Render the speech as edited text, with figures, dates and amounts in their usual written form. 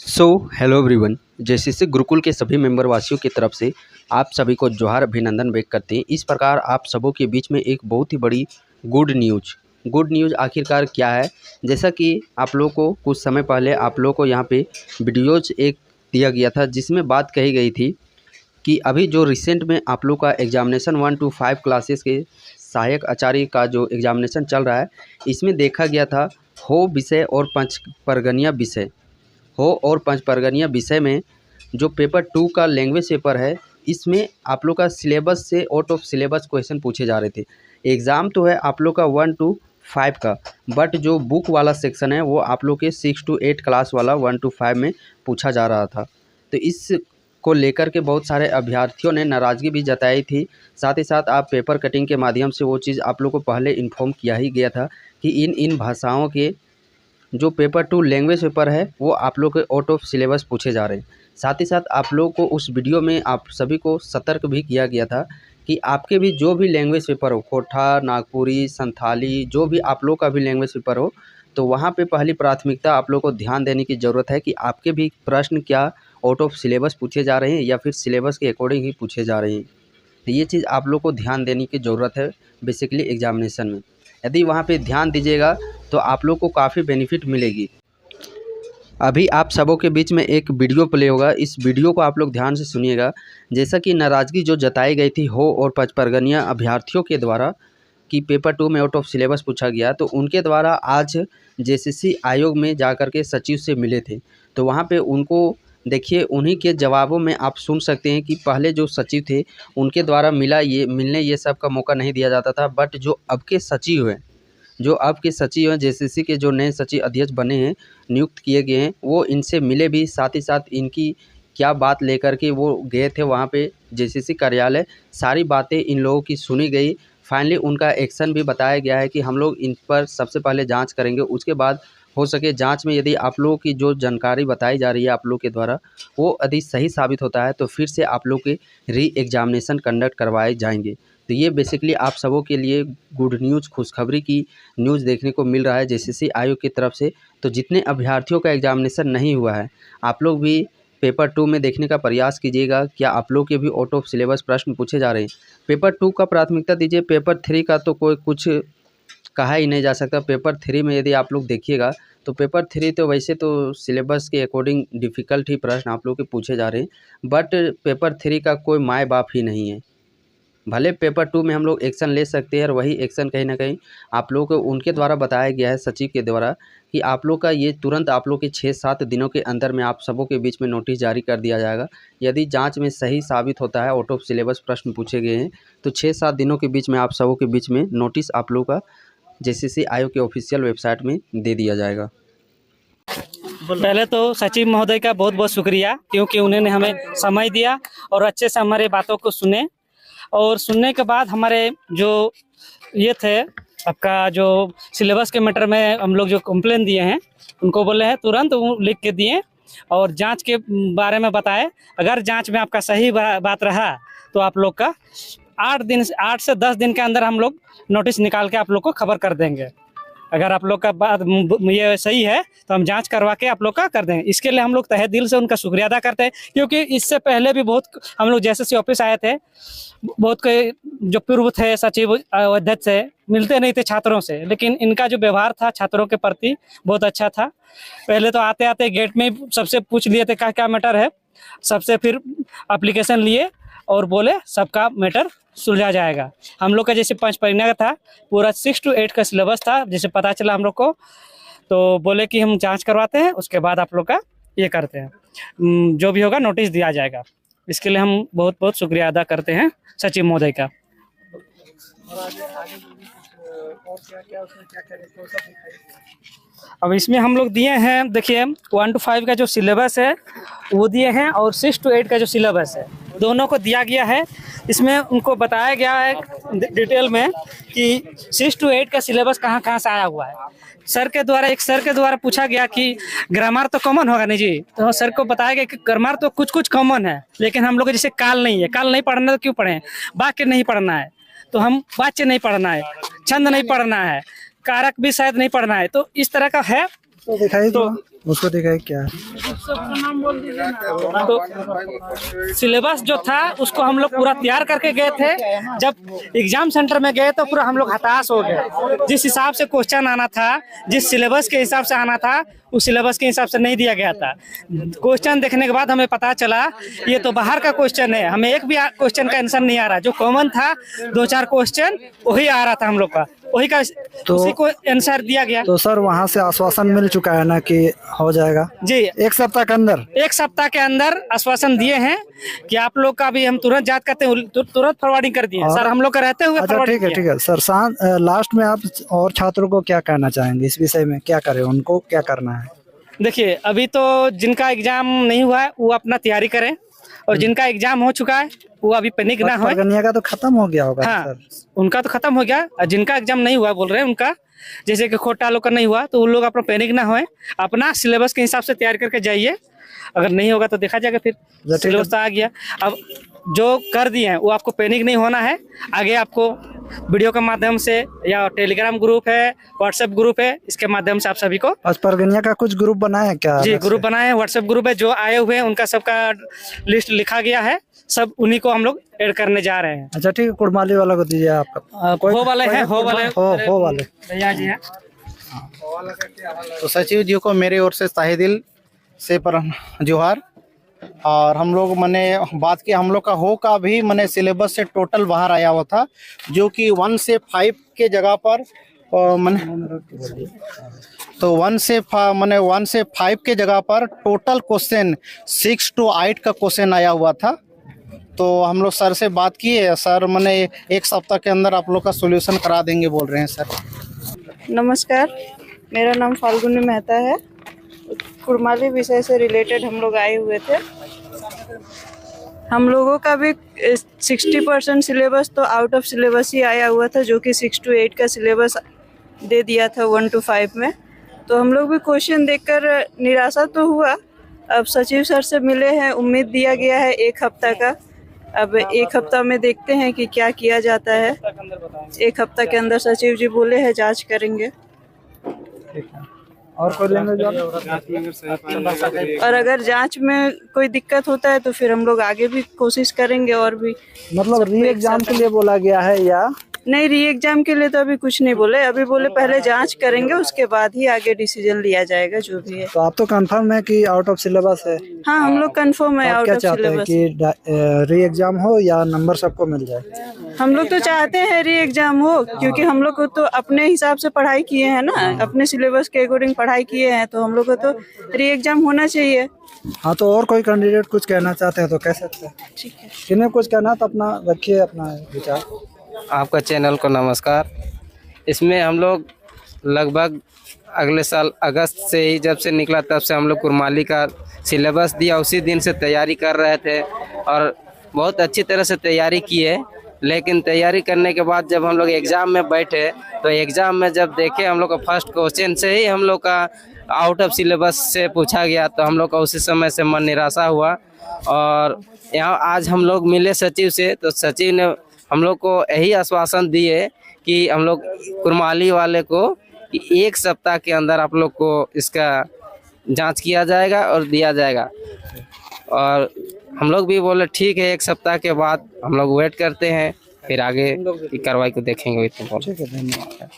Hello everyone. JCC Gurukul के सभी member वासियों की तरफ से आप सभी को जोहार अभिनंदन व्यक्त करते हैं। इस प्रकार आप सबों के बीच में एक बहुत ही बड़ी गुड न्यूज़ आखिरकार क्या है, जैसा कि आप लोगों को कुछ समय पहले आप लोगों को यहाँ पे वीडियोज़ एक दिया गया था जिसमें बात कही गई थी कि अभी जो रिसेंट में आप लोग का एग्जामिनेशन 1 to 5 क्लासेस के सहायक आचार्य का जो एग्जामिनेशन चल रहा है, इसमें देखा गया था हो विषय और पंच परगनिया विषय में जो पेपर 2 का लैंग्वेज पेपर है, इसमें आप लोग का सिलेबस से आउट ऑफ सिलेबस क्वेश्चन पूछे जा रहे थे। एग्ज़ाम तो है आप लोग का 1 to 5 का, बट जो बुक वाला सेक्शन है वो आप लोग के 6 to 8 क्लास वाला 1 to 5 में पूछा जा रहा था। तो इस को लेकर के बहुत सारे अभ्यर्थियों ने नाराज़गी भी जताई थी। साथ ही साथ आप पेपर कटिंग के माध्यम से वो चीज़ आप लोग को पहले इन्फॉर्म किया ही गया था कि इन भाषाओं के जो पेपर 2 लैंग्वेज पेपर है वो आप लोग के आउट ऑफ सिलेबस पूछे जा रहे हैं। साथ ही साथ आप लोग को उस वीडियो में आप सभी को सतर्क भी किया गया था कि आपके भी जो भी लैंग्वेज पेपर हो, खोटा, नागपुरी, संथाली, जो भी आप लोग का भी लैंग्वेज पेपर हो, तो वहाँ पे पहली प्राथमिकता आप लोग को ध्यान देने की ज़रूरत है कि आपके भी प्रश्न क्या आउट ऑफ सिलेबस पूछे जा रहे हैं या फिर सिलेबस के अकॉर्डिंग ही पूछे जा रहे हैं। तो ये चीज़ आप लोग को ध्यान देने की ज़रूरत है बेसिकली एग्जामिनेशन में। यदि वहाँ पे ध्यान दीजिएगा तो आप लोग को काफ़ी बेनिफिट मिलेगी। अभी आप सबों के बीच में एक वीडियो प्ले होगा, इस वीडियो को आप लोग ध्यान से सुनिएगा। जैसा कि नाराज़गी जो जताई गई थी हो और पंच परगनिया अभ्यर्थियों के द्वारा कि पेपर 2 में आउट ऑफ सिलेबस पूछा गया, तो उनके द्वारा आज जेसीसी आयोग में जाकर के सचिव से मिले थे। तो वहाँ पे उनको देखिए, उन्हीं के जवाबों में आप सुन सकते हैं कि पहले जो सचिव थे उनके द्वारा मिलने ये सब का मौका नहीं दिया जाता था, बट जो अब के सचिव हैं जेसीसी के जो नए सचिव अध्यक्ष बने हैं, नियुक्त किए गए हैं, वो इनसे मिले भी। साथ ही साथ इनकी क्या बात लेकर के वो गए थे वहाँ पे जेसीसी कार्यालय, सारी बातें इन लोगों की सुनी गई। फाइनली उनका एक्शन भी बताया गया है कि हम लोग इन पर सबसे पहले जांच करेंगे, उसके बाद हो सके जांच में यदि आप लोगों की जो जानकारी बताई जा रही है आप लोग के द्वारा वो यदि सही साबित होता है तो फिर से आप लोग के री एग्जामिनेशन कंडक्ट करवाए जाएंगे। तो ये बेसिकली आप सबों के लिए गुड न्यूज़, खुशखबरी की न्यूज़ देखने को मिल रहा है जेसीसी आयोग की तरफ से। तो जितने अभ्यर्थियों का एग्जामिनेशन नहीं हुआ है, आप लोग भी पेपर 2 में देखने का प्रयास कीजिएगा, क्या आप लोग के भी आउट ऑफ सिलेबस प्रश्न पूछे जा रहे हैं। पेपर 2 का प्राथमिकता दीजिए, पेपर 3 का तो कोई कुछ कहा ही नहीं जा सकता। पेपर 3 में यदि आप लोग देखिएगा तो पेपर 3 तो वैसे तो सिलेबस के अकॉर्डिंग डिफ़िकल्ट ही प्रश्न आप लोग के पूछे जा रहे हैं, बट पेपर 3 का कोई माय बाप ही नहीं है। भले पेपर 2 में हम लोग एक्शन ले सकते हैं और वही एक्शन कहीं ना कहीं आप लोगों को उनके द्वारा बताया गया है, सचिव के द्वारा, कि आप लोग का ये तुरंत आप लोग के 6-7 दिनों के अंदर में आप सबों के बीच में नोटिस जारी कर दिया जाएगा। यदि जांच में सही साबित होता है, आउट ऑफ सिलेबस प्रश्न पूछे गए हैं, तो 6-7 दिनों के बीच में आप सबों के बीच में नोटिस आप लोग का जेसीसी आयोग के ऑफिशियल वेबसाइट में दे दिया जाएगा। पहले तो सचिव महोदय का बहुत बहुत शुक्रिया, क्योंकि उन्होंने हमें समय दिया और अच्छे से हमारे बातों को सुने। और सुनने के बाद हमारे जो ये थे आपका जो सिलेबस के मैटर में हम लोग जो कंप्लेन दिए हैं उनको बोले हैं तुरंत वो लिख के दिए और जांच के बारे में बताए। अगर जांच में आपका सही बात रहा तो आप लोग का 8 से 10 दिन के अंदर हम लोग नोटिस निकाल के आप लोग को खबर कर देंगे। अगर आप लोग का बात ये सही है तो हम जांच करवा के आप लोग का कर देंगे। इसके लिए हम लोग तहे दिल से उनका शुक्रिया अदा करते हैं, क्योंकि इससे पहले भी बहुत हम लोग जेसीसी ऑफिस आए थे, बहुत के जो पूर्व थे सचिव अध्यक्ष से मिलते नहीं थे छात्रों से, लेकिन इनका जो व्यवहार था छात्रों के प्रति बहुत अच्छा था। पहले तो आते आते गेट में सबसे पूछ लिए थे क्या क्या मैटर है, सबसे फिर एप्लीकेशन लिए और बोले सबका मैटर सुलझा जाएगा। हम लोग का जैसे पंच परगनिया का था, पूरा 6 to 8 का सिलेबस था, जैसे पता चला हम लोग को, तो बोले कि हम जांच करवाते हैं, उसके बाद आप लोग का ये करते हैं, जो भी होगा नोटिस दिया जाएगा। इसके लिए हम बहुत बहुत शुक्रिया अदा करते हैं सचिव महोदय का। अब इसमें हम लोग दिए हैं, देखिए 1 to 5 का जो सिलेबस है वो दिए हैं और 6 to 8 का जो सिलेबस है दोनों को दिया गया है। इसमें उनको बताया गया है डिटेल में कि 6 to 8 का सिलेबस कहाँ कहाँ से आया हुआ है। एक सर के द्वारा पूछा गया कि ग्रामर तो कॉमन होगा नहीं जी, तो सर को बताया गया कि ग्रामर तो कुछ कॉमन है, लेकिन हम लोग जैसे काल नहीं है, काल नहीं पढ़ना तो क्यों पढ़ें, वाक्य नहीं पढ़ना है तो हम वाच्य नहीं पढ़ना है, छंद नहीं पढ़ना है, कारक भी शायद नहीं पढ़ना है, तो इस तरह का है। तो उसको दिखाए क्या है। तो सिलेबस जो था उसको हम लोग पूरा तैयार करके गए थे। जब एग्जाम सेंटर में गए तो पूरा हम लोग हताश हो गए। जिस हिसाब से क्वेश्चन आना था, जिस सिलेबस के हिसाब से आना था, उस सिलेबस के हिसाब से नहीं दिया गया था। क्वेश्चन देखने के बाद हमें पता चला ये तो बाहर का क्वेश्चन है, हमें एक भी क्वेश्चन का आंसर नहीं आ रहा। जो कॉमन था 2-4 क्वेश्चन वही आ रहा था हम लोग का, वही का तो उसी को आंसर दिया गया। तो सर वहाँ से आश्वासन मिल चुका है ना कि हो जाएगा जी, 1 सप्ताह के अंदर? 1 सप्ताह के अंदर आश्वासन दिए हैं कि आप लोग का भी हम तुरंत जांच करते हैं, तुरंत फॉरवर्डिंग कर दिए सर, हम लोग का रहते हुए। अच्छा ठीक है सर। लास्ट में आप और छात्रों को क्या कहना चाहेंगे इस विषय में, क्या करें, उनको क्या करना है? देखिए, अभी तो जिनका एग्जाम नहीं हुआ है वो अपना तैयारी करें, और जिनका एग्जाम हो चुका है वो अभी पैनिक ना हो। परगनिया का तो खत्म हो गया होगा। हाँ, सर उनका तो खत्म हो गया, और जिनका एग्जाम नहीं हुआ बोल रहे हैं उनका, जैसे कि खोटा लोग का नहीं हुआ, तो उन लोग अपना पैनिक ना होए, अपना सिलेबस के हिसाब से तैयार करके जाइए। अगर नहीं होगा तो देखा जाएगा, फिर सिलेबस तो आ गया। अब जो कर दिए हैं वो आपको पैनिक नहीं होना है। आगे आपको वीडियो के माध्यम से या टेलीग्राम ग्रुप है, व्हाट्सएप ग्रुप है, इसके माध्यम से आप सभी को। आज परगनिया का कुछ ग्रुप बनाए हैं क्या? जी, ग्रुप बनाए हैं, व्हाट्सएप ग्रुप है। जो आए हुए हैं उनका सबका लिस्ट लिखा गया है, सब उन्हीं को हम लोग ऐड करने जा रहे हैं। अच्छा ठीक है, कुड़माली वाला को दीजिए आपका। हो वाले हैं, हो वाले भैया जी हैं। तो सचिव जी को मेरे ओर से तहे दिल से पर जोहार। और हम लोग मैंने बात की, हम लोग का हो का भी मैंने सिलेबस से टोटल बाहर आया हुआ था, जो कि 1 से 5 के जगह पर मैंने तो 1 से 5 के जगह पर टोटल क्वेश्चन 6 to 8 का क्वेश्चन आया हुआ था। तो हम लोग सर से बात किए, सर मैंने 1 सप्ताह के अंदर आप लोग का सोल्यूशन करा देंगे बोल रहे हैं सर। नमस्कार, मेरा नाम फाल्गुनी मेहता है। कुड़माली विषय से रिलेटेड हम लोग आए हुए थे। हम लोगों का भी 60% सिलेबस तो आउट ऑफ सिलेबस ही आया हुआ था, जो कि 6 to 8 का सिलेबस दे दिया था 1 to 5 में। तो हम लोग भी क्वेश्चन देखकर निराशा तो हुआ। अब सचिव सर से मिले हैं, उम्मीद दिया गया है 1 हफ्ता का। अब 1 हफ्ता में देखते हैं कि क्या किया जाता है। 1 हफ्ता के अंदर सचिव जी बोले हैं जांच करेंगे। और कोई लैंग्वेज? और अगर जांच में कोई दिक्कत होता है तो फिर हम लोग आगे भी कोशिश करेंगे। और भी मतलब री एग्जाम के लिए बोला गया है या नहीं? री एग्जाम के लिए तो अभी कुछ नहीं बोले, अभी बोले पहले जांच करेंगे, उसके बाद ही आगे डिसीजन लिया जाएगा जो भी है। तो आप तो कंफर्म है कि आउट ऑफ सिलेबस है? हाँ, हम लोग कंफर्म है आउट क्या ऑफ चाहते हैं सिलेबस। कि री एग्जाम हो या नंबर सबको मिल जाए? हम लोग तो चाहते हैं री एग्जाम हो, क्योंकि हम लोग को तो अपने हिसाब से पढ़ाई किए हैं ना, अपने सिलेबस के अकॉर्डिंग पढ़ाई किए हैं, तो हम लोग को तो री एग्जाम होना चाहिए। हाँ, तो और कोई कैंडिडेट कुछ कहना चाहते हैं तो कह सकते हैं। ठीक है, किन्हें कुछ कहना तो अपना रखिए, अपना विचार। आपका चैनल को नमस्कार। इसमें हम लोग लगभग अगले साल अगस्त से ही जब से निकला तब से हम लोग कुड़माली का सिलेबस दिया, उसी दिन से तैयारी कर रहे थे और बहुत अच्छी तरह से तैयारी किए। लेकिन तैयारी करने के बाद जब हम लोग एग्ज़ाम में बैठे तो एग्ज़ाम में जब देखे हम लोग का फर्स्ट क्वेश्चन से ही हम लोग का आउट ऑफ सिलेबस से पूछा गया, तो हम लोग का उसी समय से मन निराशा हुआ। और यहाँ आज हम लोग मिले सचिव से, तो सचिव ने हम लोग को यही आश्वासन दिए कि हम लोग कुड़माली वाले को 1 सप्ताह के अंदर आप लोग को इसका जांच किया जाएगा और दिया जाएगा। और हम लोग भी बोले ठीक है, 1 सप्ताह के बाद हम लोग वेट करते हैं, फिर आगे की कार्रवाई को देखेंगे। ठीक है, धन्यवाद।